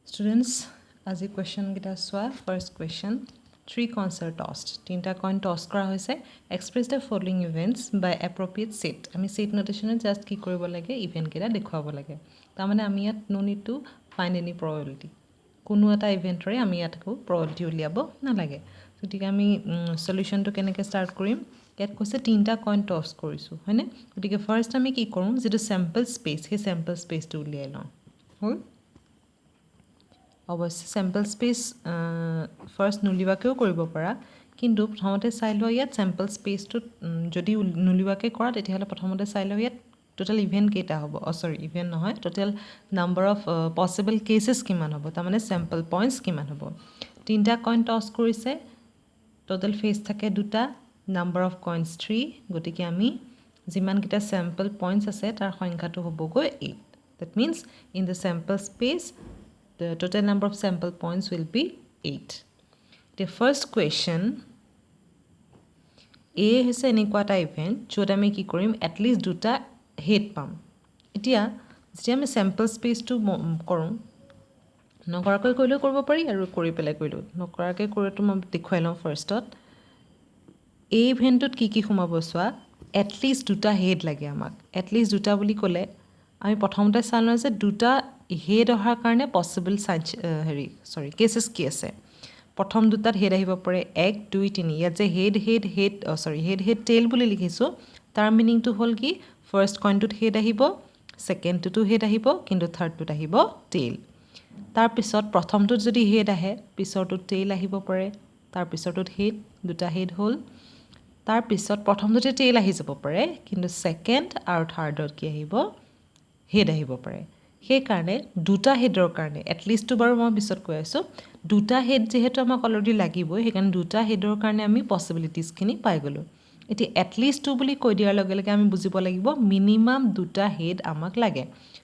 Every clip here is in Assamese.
Students, আজি question kita চোৱা first question 3 coins are tossed তিনটা coin toss কৰা হৈছে express the following events by appropriate set আমি set notation just কি কৰিব লাগে event কেটা দেখুৱাব লাগে তাৰ মানে আমি ইয়াত no need to find any probability কোনো এটা event ৰে আমি ইয়াতকো probability উলিয়াব নালাগে গতিকে আমি solution টো কেনেকৈ start কৰিম ইয়াত কৈছে তিনটা coin toss কৰিছো হয়নে গতিকে first আমি কি কৰিম যেটো sample space সেই sample space টো উলিয়াই লওঁ হ'ল অবশ্য স্যাম্পল স্পেস ফার্স্ট নুলিবাকেও কৰিব পাৰা কিন্তু প্ৰথমতে চাই লোৱা ইয়াত স্যাম্পল স্পেসটো যদি নুলিবাকে কৰা তেতিয়াহলে প্ৰথমতে চাই লোৱা ইয়াত টোটাল ইভেন্ট কেইটা হ'ব সৰি ইভেন্ট নহয় টোটাল নাম্বাৰ অফ পসিবল কেसेस কিমান হ'ব তাৰ মানে স্যাম্পল পইণ্টস কিমান হ'ব তিনটা কইন টস কৰিছে টোটাল ফেজ থাকে দুটা নাম্বাৰ অফ কইনস 3 গতিকে আমি যিমান কিটা স্যাম্পল পইণ্টস আছে তাৰ সংখ্যাটো হ'বগৈ 8 that means in the sample space the total number of sample points will be 8. The first question A is an equata event য'ত আমি কি কৰিম at least দুটা head পাম এতিয়া যেতিয়া আমি sample space টো কৰোঁ নকৰাকৈ কৰিলেও কৰিব পাৰি আৰু কৰি পেলাই কৰিলেও নকৰাকৈ কৰিলেতো মই দেখুৱাই লওঁ ফাৰ্ষ্টত A ইভেন্টত কি সোমাব চোৱা at least দুটা head লাগে আমাক at least দুটা বুলি ক'লে আমি প্ৰথমতে চাই লওঁ যে দুটা হেড অহাৰ কাৰণে পসিবল কেसेস কি আছে প্ৰথম দুটাত হেড আহিব পাৰে 1 2 3 ইয়াত যে হেড টেইল বুলি লিখিছো তাৰ মিনিংটো হ'ল কি ফাৰ্স্ট কইনটোত হেড আহিব সেকেন্ডটোতো হেড আহিব কিন্তু থাৰ্ডটোত আহিব টেইল তাৰ পিছত প্ৰথমটোত যদি হেড আহে পিছৰটোত টেইল আহিব পাৰে তাৰ পিছৰটোত হেড দুটা হেড হ'ল তাৰ পিছত প্ৰথমটোতে টেইল আহি যাব পাৰে কিন্তু সেকেন্ড আৰু থাৰ্ডত কি আহিব হেড আহিব পাৰে সেই কাৰণে দুটা হেডৰ কাৰণে এটলিষ্ট বাৰু মই পিছত কৈ আছো দুটা হেড যেহেতু আমাক অলৰেডি লাগিবই সেইকাৰণে দুটা হেডৰ কাৰণে আমি পসিবিলিটিজ খিনি পাই গলো এটি এটলিষ্ট বুলি কৈ দিয়াৰ লগে লগে আমি বুজিব লাগিব মিনিমাম দুটা হেড আমাক লাগে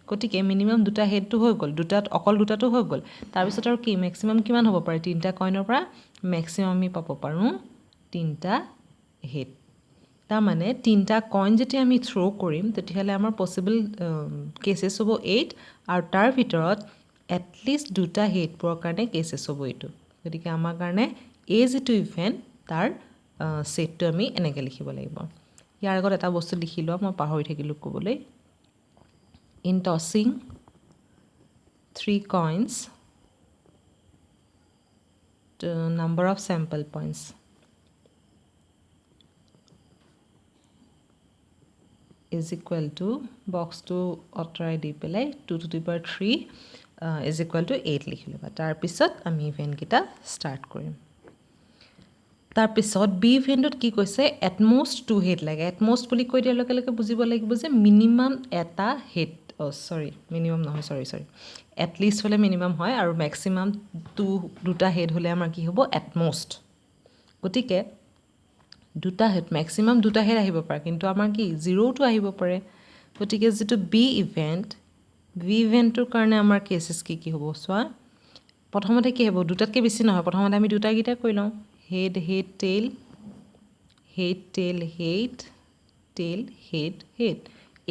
গতিকে মিনিমাম দুটা হেডটো হৈ গল অকল দুটাটো হৈ গল তাৰ পিছত আৰু কি ম্যাক্সিমাম কিমান হ'ব পাৰে তিনটা কইনৰ পৰা ম্যাক্সিমাম আমি পাব পাৰো তিনটা হেড তাৰ মানে তিনটা কইন যেতিয়া আমি থ্ৰো কৰিম তেতিয়াহলে আমাৰ পসিবল কেसेস হ'ব 8 আৰু তাৰ ভিতৰত এটলিষ্ট দুটা হেড পোৱাৰ কাৰণে কেसेস হ'ব এইটো গতিকে আমাৰ কাৰণে এ যেটো ইভেন্ট তাৰ সেটটো আমি এনেকৈ লিখিব লাগিব ইয়াৰ আগত এটা বস্তু লিখি লোৱা মই পাহৰি থাকিলো ক'বলৈ in tossing 3 coins the number of sample points is equal to box to অতৰাই দি পেলাই 2 to the power 3 is equal to 8 লিখি লবা তাৰ পিছত আমি ইভেন্ট কিটা স্টাৰ্ট কৰিম তাৰ পিছত বি ইভেন্টত কি কৈছে at most 2 হেড লাগে at most বুলি কৈ দিয়াৰ লগে লগে বুজিব লাগিব যে মিনিমাম এটা হেড মিনিমাম নহয় সৰি at least হলে মিনিমাম হয় আৰু ম্যাক্সিমাম দুটা হেড হলে আমাৰ কি হ'ব at most গতিকে দুটা হেড ম্যাক্সিমাম দুটা হেড আহিব পাৰে কিন্তু আমাৰ কি 0 টো আহিব পাৰে গতিকে যেটো বি ইভেন্টৰ কাৰণে আমাৰ কেसेস কি হ'ব চোৱা প্ৰথমতে কি হ'ব দুটাতকৈ বেছি নহয় প্ৰথমতে আমি দুটা গিটা কৈ লওঁ হেড টেইল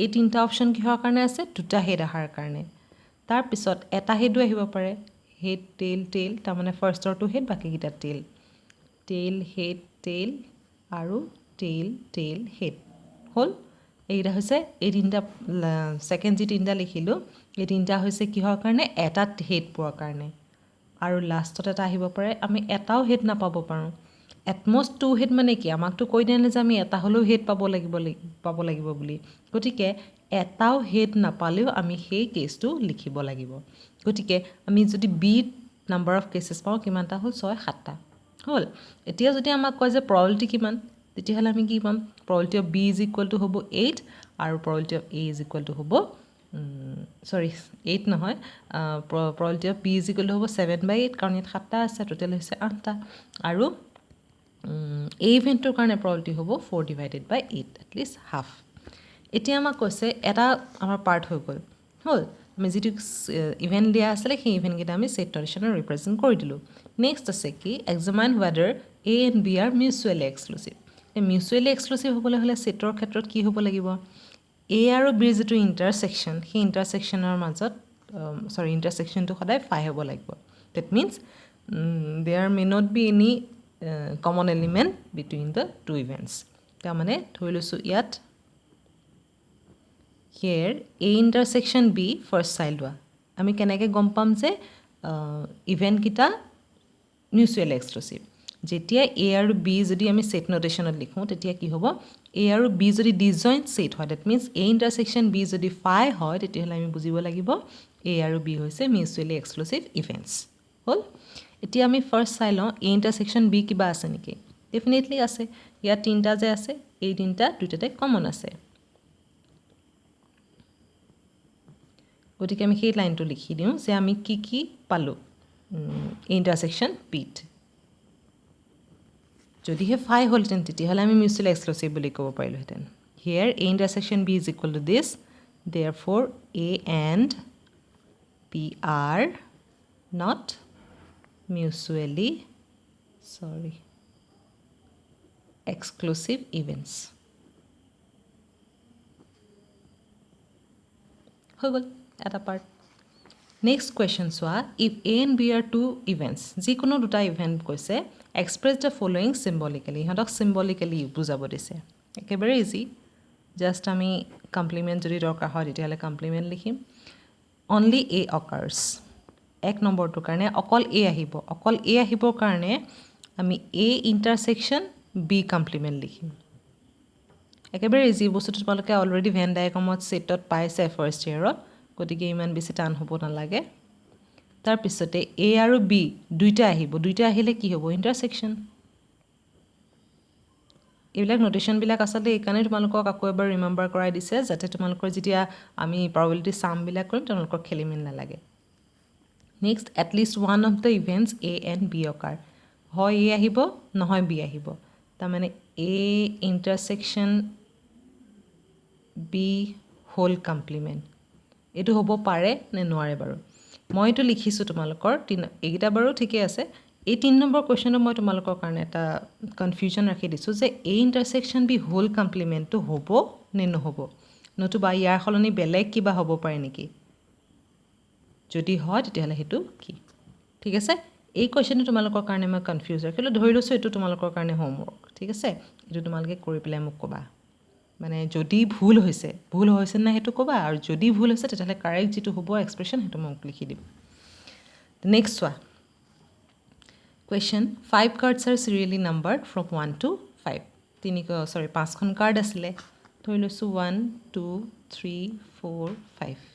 এই তিনটা অপচন কিহৰ কাৰণে আছে দুটা হেড আহাৰ কাৰণে তাৰ পিছত এটা হেডো আহিব পাৰে হেড টেইল তাৰ মানে ফাৰ্ষ্টৰটো হেড বাকি গিটা টেইল আৰু টেইল হেড হল এইটা হৈছে এই তিনটা সেকেন্ড যি তিনটা লিখিলো এই তিনটা হৈছে কিহৰ কাৰণে এটা হেড পোৱাৰ কাৰণে আৰু লাষ্টত এটা আহিব পাৰে আমি এটাও হেড নাপাব পাৰো at most 2 হেড মানে কি আমাকটো কৈ দিয়া নাই যে আমি এটা হলেও হেড পাব লাগিব বুলি গতিকে এটাও হেড নাপালেও আমি সেই কেছটো লিখিব লাগিব গতিকে আমি যদি বি নাম্বাৰ অফ কেसेस পাও কিমানটা হ'ল 6-7টা হল এতিয়া যদি আমাক কয় যে probability কিমান তেতিয়াহলে আমি কি পাম probability of b is equal to হ'ব 8 আৰু probability of a is equal to হ'ব 8 নহয় probability of b is equal to হ'ব 7/8 কাৰণ ইয়াত 7টা আছে টোটাল হৈছে 8টা আৰু a ইভেন্টৰ কাৰণে probability হ'ব 4/8 at least half এতিয়া আমাক কৈছে এটা আমাৰ পাৰ্ট হৈ গ'ল হল আমি যেটো ইভেন্ট দিয়া আছিল সেই ইভেন্ট কিটা আমি সেট ট্ৰেডিশনাল ৰিপ্ৰেজেন্ট কৰি দিলো নেক্সট আছে কি examine whether a and b are mutually exclusive mutually exclusive হ'বলৈ হলে সেটৰ ক্ষেত্ৰত কি হ'ব লাগিব A আৰু B যেটো ইন্টাৰসেকশন সেই ইন্টাৰসেকশনৰ মাজত সৰি ইণ্টাৰছেকশ্যনটো সদায় 5 হ'ব লাগিব that means there may not be any common element between the two events তাৰমানে ধৰি লৈছোঁ ইয়াত here A intersection B first চাই লোৱা আমি কেনেকৈ গম পাম যে ইভেণ্টকেইটা মিউচুৱেলি এক্সক্লুচিভ যেতিয়া এ আৰু বি যদি আমি ছেট নটেশ্যনত লিখোঁ তেতিয়া কি হ'ব এ আৰু বি যদি ডিজইণ্ট ছেট হয় that means A intersection B যদি ফাই হয় তেতিয়াহ'লে আমি বুজিব লাগিব এ আৰু বি হৈছে মিউচুৱেলি এক্সক্লুচিভ ইভেণ্টছ হ'ল এতিয়া আমি ফাৰ্ষ্ট চাই লওঁ এ ইণ্টাৰছেকশ্যন বি কিবা আছে নেকি ডেফিনেটলি আছে ইয়াত তিনিটা যে আছে এই তিনিটা দুইটাতে কমন আছে গতিকে আমি সেই লাইনটো লিখি দিওঁ যে আমি কি কি পালোঁ ইণ্টাৰছেকশ্যন বিত যদিহে ফাই হ'লহেঁতেন তেতিয়াহ'লে আমি মিউচুৱেলি এক্সক্লুচিভ বুলি ক'ব পাৰিলোঁহেঁতেন here A intersection B is equal to this therefore A and B are not mutually exclusive events হৈ গ'ল এটা পাৰ্ট নেক্সট কুৱেশ্যন চোৱা if A and B are two events যিকোনো দুটা ইভেণ্ট কৈছে এক্সপ্ৰেছ দ্য ফ'ল'য়িং চিম্বলিকেলি ইহঁতক চিম্বলিকেলি বুজাব দিছে একেবাৰে ইজি জাষ্ট আমি কমপ্লিমেণ্ট যদি দৰকাৰ হয় তেতিয়াহ'লে কমপ্লিমেণ্ট লিখিম অনলি এ অকাৰ্ছ এক নম্বৰটোৰ কাৰণে অকল এ আহিব অকল এ আহিবৰ কাৰণে আমি এ ইণ্টাৰছেকশ্যন বি কমপ্লিমেণ্ট লিখিম একেবাৰে ইজি বস্তুটো তোমালোকে অলৰেডি ভেন ডায়েগ্ৰামত ছেটত পাইছে ফাৰ্ষ্ট ইয়েৰত গতিকে ইমান বেছি টান হ'ব নালাগে তাৰপিছতে এ আৰু বি দুইটা আহিব দুইটা আহিলে কি হ'ব ইণ্টাৰছেকশ্যন এইবিলাক নটেশ্যনবিলাক আচলতে এইকাৰণে তোমালোকক আকৌ এবাৰ ৰিমেম্বাৰ কৰাই দিছে যাতে তোমালোকৰ যেতিয়া আমি প্ৰবেবিলিটি চামবিলাক কৰিম তোমালোকৰ খেলি মেলি নালাগে next at least one of the events A and B occur হয় এ আহিব নহয় বি আহিব তাৰমানে A intersection B whole complement এইটো হ'ব পাৰে নে নোৱাৰে বাৰু মই এইটো লিখিছোঁ তোমালোকৰ এইকেইটা বাৰু ঠিকেই আছে এই 3 নম্বৰ কুৱেশ্যনটো মই তোমালোকৰ কাৰণে এটা কনফিউজন ৰাখি দিছোঁ যে এ ইণ্টাৰছেকশ্যন বি হোল কমপ্লিমেণ্টটো হ'ব নে নহ'ব নতুবা ইয়াৰ সলনি বেলেগ কিবা হ'ব পাৰে নেকি যদি হয় তেতিয়াহ'লে সেইটো কি ঠিক আছে এই কুৱেশ্যনটো তোমালোকৰ কাৰণে মই কনফিউজ ৰাখিলোঁ ধৰি লৈছোঁ এইটো তোমালোকৰ কাৰণে হোমৱৰ্ক ঠিক আছে এইটো তোমালোকে কৰি পেলাই মোক ক'বা মানে যদি ভুল হৈছে নাই সেইটো ক'বা আৰু যদি ভুল হৈছে তেতিয়াহ'লে কাৰেক্ট যিটো হ'ব এক্সপ্ৰেশ্যন সেইটো মোক লিখি দিম নেক্সট চোৱা question 5 cards are serially numbered from 1 to 5 5খন কাৰ্ড আছিলে ধৰি লৈছোঁ 1 2 3 4 5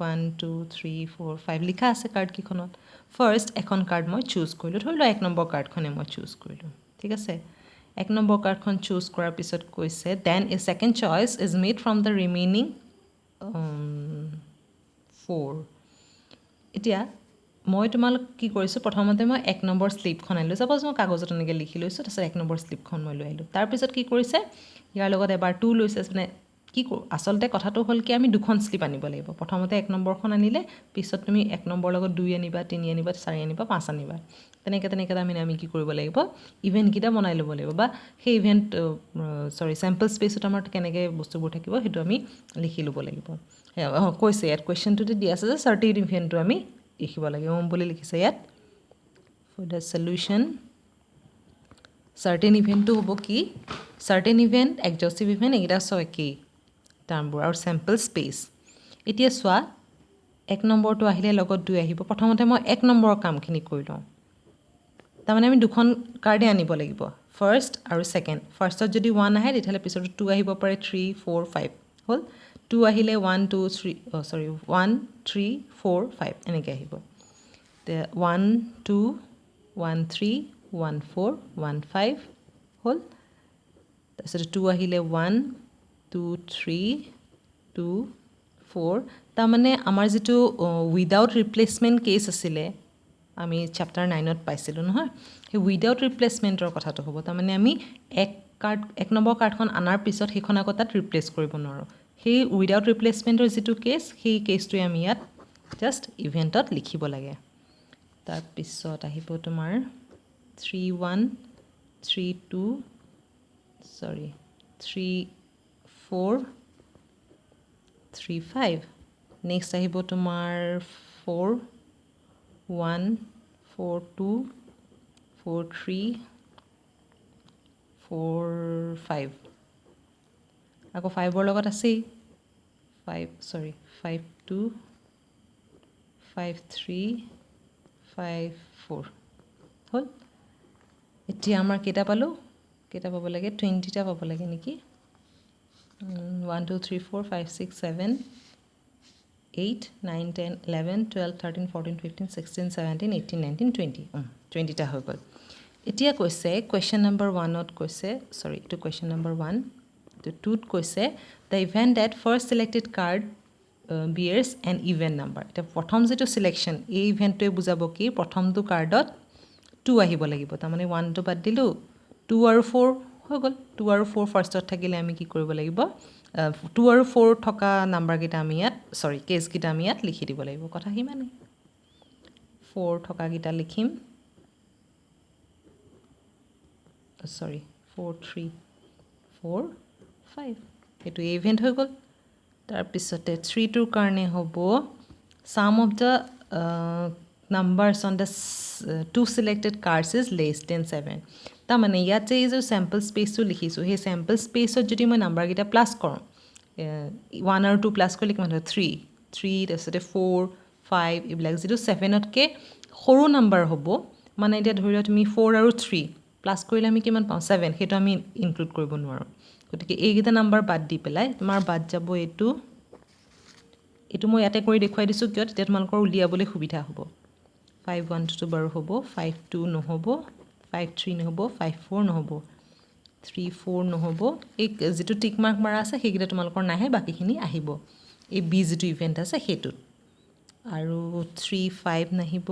1 2 3 4 5 লিখা আছে কাৰ্ডকেইখনত ফাৰ্ষ্ট এখন কাৰ্ড মই চুজ কৰিলোঁ ধৰি লোৱা 1 নম্বৰ কাৰ্ডখনে মই চুজ কৰিলোঁ ঠিক আছে 1 নম্বৰ কাৰ্ডখন চুজ কৰাৰ পিছত কৈছে then a second choice is made from the remaining 4 এতিয়া মই তোমালোক কি কৰিছোঁ প্ৰথমতে মই 1 নম্বৰ শ্লিপখন আনিলোঁ ছাপ'জ মই কাগজত এনেকৈ লিখি লৈছোঁ তাৰপিছত 1 নম্বৰ শ্লিপখন মই লৈ আহিলোঁ তাৰপিছত কি কৰিছে ইয়াৰ লগত এবাৰ 2 লৈছে মানে কি কৰোঁ আচলতে কথাটো হ'ল কি আমি দুখন শ্লিপ আনিব লাগিব প্ৰথমতে 1 নম্বৰখন আনিলে পিছত তুমি 1 নম্বৰ লগত 2 আনিবা 3 আনিবা 4 আনিবা 5 আনিবা তেনেকৈ আমি কি কৰিব লাগিব ইভেণ্টকেইটা বনাই ল'ব লাগিব বা সেই ইভেণ্ট চেম্পল স্পেচত আমাৰ কেনেকৈ বস্তুবোৰ থাকিব সেইটো আমি লিখি ল'ব লাগিব কৈছে ইয়াত কুৱেশ্যনটোতে দি আছে যে চাৰ্টেইন ইভেণ্টটো আমি লিখিব লাগে বুলি লিখিছে ইয়াত ফৰ দ্য সলিউশ্যন চাৰ্টেইন ইভেণ্টটো হ'ব কি চাৰ্টেইন ইভেণ্ট এক্সজষ্টিভ ইভেণ্ট এইকেইটা ছয় কি টাৰ্মবোৰ আৰু চেম্পল স্পেচ এতিয়া চোৱা 1 নম্বৰটো আহিলে লগত 2 আহিব প্ৰথমতে মই 1 নম্বৰৰ কামখিনি কৰি লওঁ তাৰমানে আমি দুখন কাৰ্ডে আনিব লাগিব ফাৰ্ষ্ট আৰু ছেকেণ্ড ফাৰ্ষ্টত যদি 1 আহে তেতিয়াহ'লে পিছত 2 আহিব পাৰে 3 4 5 হ'ল 2 আহিলে 1 2 3 1 3 4 5 এনেকৈ আহিব 1 2 1 3 1 4 1 5 হ'ল তাৰপিছত 2 আহিলে 1 2 3 2 4 তাৰমানে আমাৰ যিটো উইদাউট ৰিপ্লেচমেণ্ট কেছ আছিলে আমি চেপ্টাৰ 9ত পাইছিলোঁ নহয় সেই উইদাউট ৰিপ্লেচমেণ্টৰ কথাটো হ'ব তাৰমানে আমি 1 নম্বৰ কাৰ্ডখন অনাৰ পিছত সেইখন আকৌ তাত ৰিপ্লেচ কৰিব নোৱাৰোঁ সেই উইদাউট ৰিপ্লেচমেণ্টৰ যিটো কেছ সেই কেছটোৱে আমি ইয়াত জাষ্ট ইভেণ্টত লিখিব লাগে তাৰপিছত আহিব তোমাৰ 3 1 3 2 3 4 3 5 নেক্সট আহিব তোমাৰ 4 1 4 2 4 3 4 5 আকৌ 5ৰ লগত আছেই 5 2 5 3 5 4 হ'ল এতিয়া আমাৰ কেইটা পালোঁ কেইটা পাব লাগে 20টা পাব লাগে নেকি 1 2 3 4 5 6 7 8 9 10 11 12 13 14 15 16 17 18 19 20 20টা হৈ গ'ল এতিয়া কৈছে কুৱেশ্যন নম্বৰ 1ত কৈছে সৰি এইটো কুৱেশ্যন নম্বৰ 1 এইটো 2ত কৈছে the event that first selected card bears an even number এতিয়া প্ৰথম যিটো ছিলেকশ্যন এই ইভেণ্টটোৱে বুজাব কি প্ৰথমটো কাৰ্ডত 2 আহিব লাগিব তাৰমানে 1টো বাদ দিলোঁ 2 আৰু 4 হৈ গ'ল 2 আৰু 4 ফাৰ্ষ্টত থাকিলে আমি কি কৰিব লাগিব 2 আৰু 4 থকা নাম্বাৰকেইটা আমি ইয়াত সৰি কেছকেইটা আমি ইয়াত লিখি দিব লাগিব কথা সিমানেই 4 থকাকেইটা লিখিম সৰি 4 3 4 5 এইটো ইভেণ্ট হৈ গ'ল তাৰপিছতে 3টোৰ কাৰণে হ'ব sum of the numbers on the 2 selected cards is less than 7 তাৰমানে ইয়াত যে এই যে চেম্পল স্পেচটো লিখিছোঁ সেই চেম্পল স্পেচত যদি মই নাম্বাৰকেইটা প্লাছ কৰোঁ 1 আৰু 2 প্লাছ কৰিলে কিমান হয় 3 তাৰপিছতে 4 5 এইবিলাক যিটো 7তকৈ সৰু নাম্বাৰ হ'ব মানে এতিয়া ধৰি লোৱা তুমি 4 আৰু 3 প্লাছ কৰিলে আমি কিমান পাওঁ 7 সেইটো আমি ইনক্লুড কৰিব নোৱাৰোঁ গতিকে এইকেইটা নাম্বাৰ বাদ দি পেলাই তোমাৰ বাদ যাব এইটো মই ইয়াতে কৰি দেখুৱাই দিছোঁ কিয় তেতিয়া তোমালোকৰ উলিয়াবলৈ সুবিধা হ'ব 5 1 2 বাৰু হ'ব 5 2 নহ'ব 5 3 নহ'ব 5 4 নহ'ব 3 4 নহ'ব এই যিটো টিক মাৰ্ক মাৰা আছে সেইকেইটা তোমালোকৰ নাহে বাকীখিনি আহিব এই বি যিটো ইভেণ্ট আছে সেইটোত আৰু 3 5 নাহিব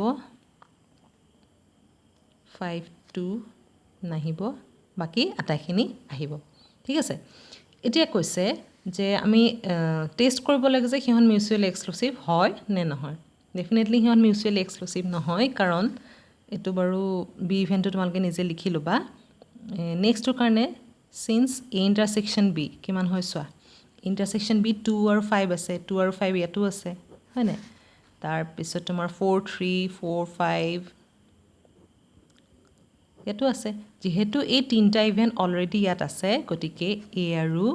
5 2 নাহিব বাকী আটাইখিনি আহিব ঠিক আছে এতিয়া কৈছে যে আমি টেষ্ট কৰিব লাগে যে সিহঁত মিউচুৱেলি এক্সক্লুচিভ হয় নে নহয় ডেফিনেটলি সিহঁত মিউচুৱেলি এক্সক্লুচিভ নহয় কাৰণ এইটো বাৰু বি ইভেণ্টটো তোমালোকে নিজে লিখি ল'বা নেক্সটটোৰ কাৰণে চিন্স এ ইণ্টাৰছেকশ্যন বি কিমান হয় চোৱা ইণ্টাৰছেকশ্যন বি 2 আৰু 5 আছে 2 আৰু 5 ইয়াতো আছে হয়নে তাৰপিছত তোমাৰ 4 3 4 5 ইয়াতো আছে যিহেতু এই তিনিটা ইভেণ্ট অলৰেডি ইয়াত আছে গতিকে এ আৰু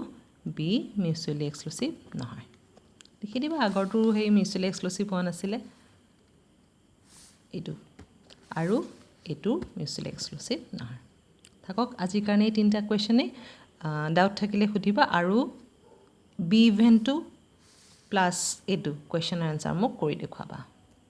বি মিউচুৱেলি এক্সক্লুচিভ নহয় লিখি দিবা আগৰটো সেই মিউচুৱেলি এক্সক্লুচিভ হোৱা নাছিলে এইটো আৰু এইটো মিউচুৱেলি এক্সক্লুচিভ নহয় থাকক আজিৰ কাৰণে এই তিনিটা কুৱেশ্যনেই ডাউট থাকিলে সুধিবা আৰু বি ইভেণ্টটো প্লাছ এইটো কুৱেশ্যনৰ এনচাৰ মোক কৰি দেখুৱাবা